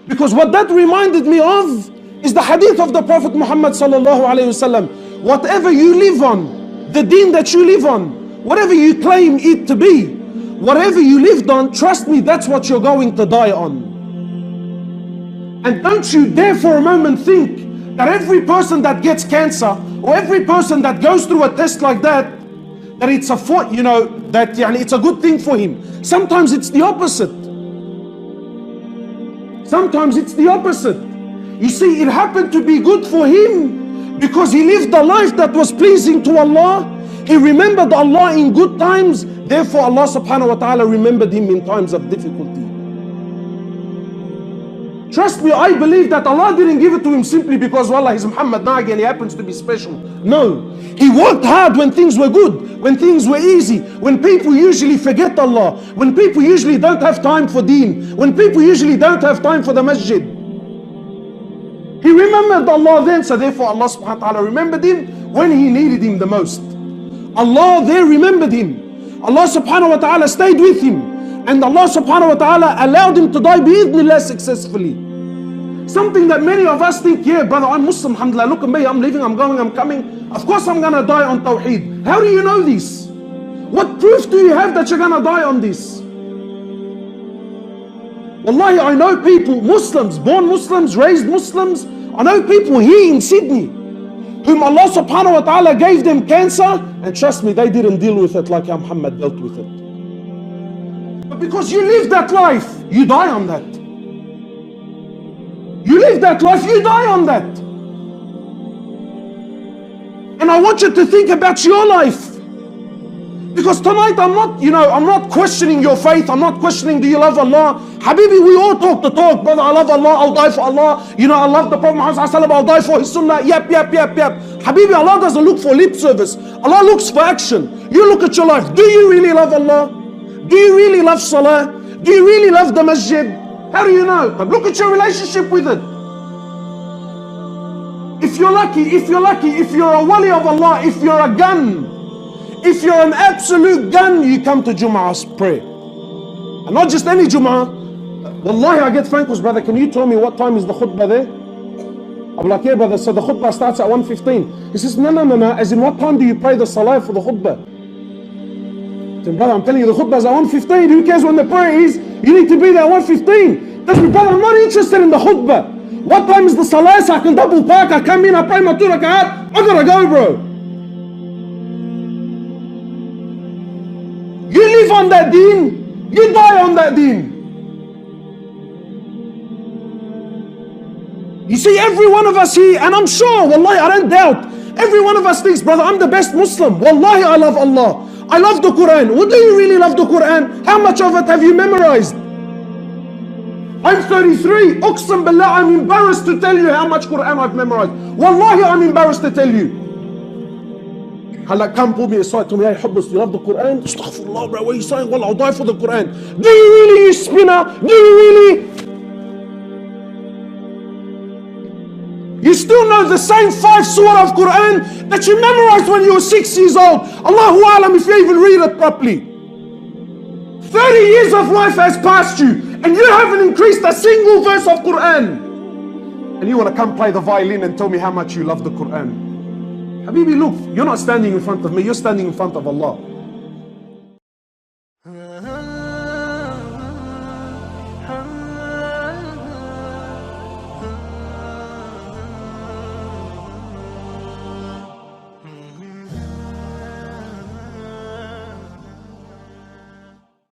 Because what that reminded me of is the hadith of the Prophet Muhammad sallallahu alayhi wasallam. Whatever you live on, the deen that you live on, whatever you claim it to be, whatever you lived on, trust me, that's what you're going to die on. And don't you dare for a moment think that every person that gets cancer or every person that goes through a test like that it's a it's a good thing for him. Sometimes it's the opposite. Sometimes it's the opposite. You see, it happened to be good for him because he lived a life that was pleasing to Allah. He remembered Allah in good times. Therefore, Allah subhanahu wa ta'ala remembered him in times of difficulty. Trust me, I believe that Allah didn't give it to him simply because, wallah, he's Muhammad Nagi and he happens to be special. No. He worked hard when things were good, when things were easy, when people usually forget Allah, when people usually don't have time for deen, when people usually don't have time for the masjid. He remembered Allah then, so therefore Allah subhanahu wa ta'ala remembered him when he needed him the most. Allah there remembered him. Allah subhanahu wa ta'ala stayed with him. And Allah subhanahu wa ta'ala allowed him to die bi'idhnillah successfully. Something that many of us think, yeah, brother, I'm Muslim, alhamdulillah, look at me, I'm living, I'm going, I'm coming. Of course I'm going to die on Tawheed. How do you know this? What proof do you have that you're going to die on this? Wallahi, I know people, Muslims, born Muslims, raised Muslims. I know people here in Sydney whom Allah subhanahu wa ta'ala gave them cancer, and trust me, they didn't deal with it like how Muhammad dealt with it. But because you live that life, you die on that. You live that life, you die on that. And I want you to think about your life. Because tonight I'm not questioning your faith. I'm not questioning, do you love Allah? Habibi, we all talk the talk. Brother, I love Allah, I'll die for Allah. I love the Prophet Muhammad sallallahu alaihi wasallam, I'll die for his sunnah. Yep. Habibi, Allah doesn't look for lip service. Allah looks for action. You look at your life. Do you really love Allah? Do you really love Salah? Do you really love the masjid? How do you know? But look at your relationship with it. If you're lucky, if you're a wali of Allah, if you're a gun, if you're an absolute gun, you come to Jum'ah's prayer. And not just any Jum'ah. Wallahi, I get Franco's, brother, can you tell me what time is the khutbah there? I'm like, yeah, brother, so the khutbah starts at 1:15. He says, no, as in what time do you pray the salah for the khutbah? Brother, I'm telling you, the khutbah is at 1:15. Who cares when the prayer is? You need to be there at 1:15. That's me, brother, I'm not interested in the khutbah. What time is the salah? So I can double park, I come in, I pray my 2 rak'at. I gotta go, bro. You live on that deen, you die on that deen. You see, every one of us here, and I'm sure, wallahi, I don't doubt, every one of us thinks, brother, I'm the best Muslim. Wallahi, I love Allah. I love the Quran. Well, do you really love the Quran? How much of it have you memorized? I'm 33. Uqsam billah, I'm embarrassed to tell you how much Quran I've memorized. Wallahi, I'm embarrassed to tell you. Hala, come pull me aside, tell me, hey, Hubbas, you love the Quran? Astaghfirullah, bro, what are you saying? Wallah, I'll die for the Quran. Do you really, you spinner? Do you really? You still know the same 5 surah of Quran that you memorized when you were 6 years old. Allahu Alam if you even read it properly. 30 years of life has passed you and you haven't increased a single verse of Quran. And you want to come play the violin and tell me how much you love the Quran. Habibi, look, you're not standing in front of me, you're standing in front of Allah.